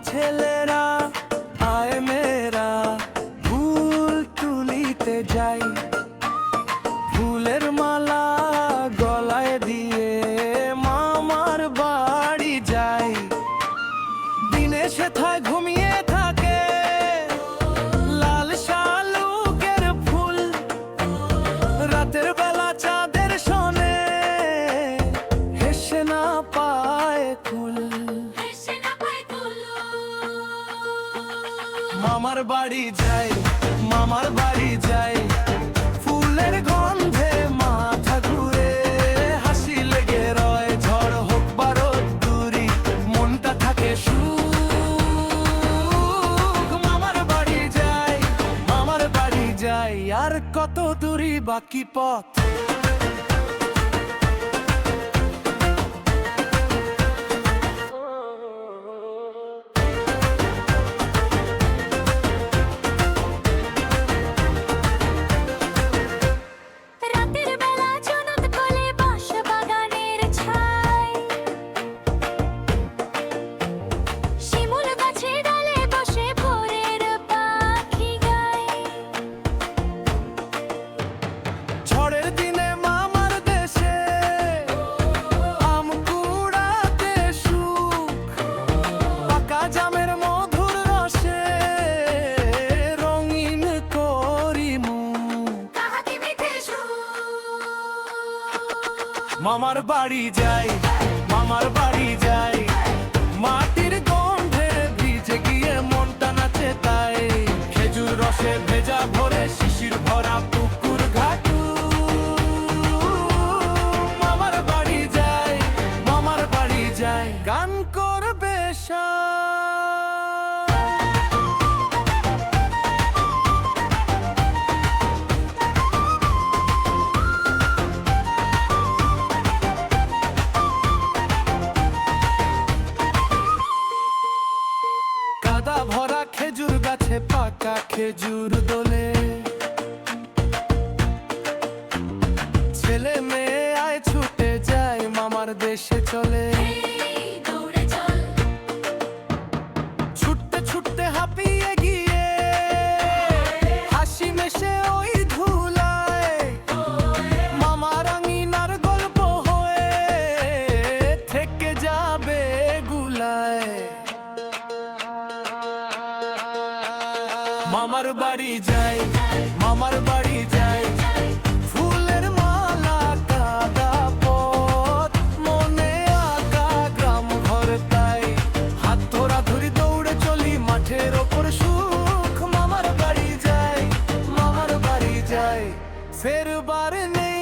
ছেলেরা আয় মেয়েরা ফুল তুলিতে যাই, ফুলের মালা গলায় দিয়ে মামার বাড়ি যাই। দিনে সেথায় ঘুমিয়ে থাকে লাল শালুকের ফুল, রাতের বেলা চাঁদের শোনে হেসে না পায় কুল। মামার বাড়ি যাই, মামার বাড়ি যাই, ফুলের গন্ধে মাথা ঘুরে, হাসি লেগে রয় ঝড় হোক বা রোদ্দুরি, মনটা থাকে সুখ। মামার বাড়ি যাই, মামার বাড়ি যাই, আর কত দূরই বাকি পথ। মামার বাড়ি যাই, মামার বাড়ি যাই, মাটির গন্ধে ভিজে গিয়ে মনটা নাচে তাই। খেজুর রসে ভেজা ভরে শিশির ভরা পুকুর ঘাটু। মামার বাড়ি যাই, মামার বাড়ি যাই, গান করবে ভরা খেজুর গাছে পাকা খেজুর দোলে, ছেলে মেয়ে আয় ছুটে যায় মামার দেশে চলে। ছুটতে ছুটতে হাঁপিয়ে গিয়ে হাসি মেশে ওই ধুলায়, মামার আঙিনার গল্প হয়ে থেকে যাবে গুলায়। মামার বাড়ি যাই, মামার বাড়ি যাই, ফুলের মালা কাদা পথ, মনে আঁকা গ্রাম ঘর তাই। হাত ধরা ধরি দৌড়ে চলি মাঠের ওপর সুখ। মামার বাড়ি যাই, মামার বাড়ি যাই, ফেরবার নেই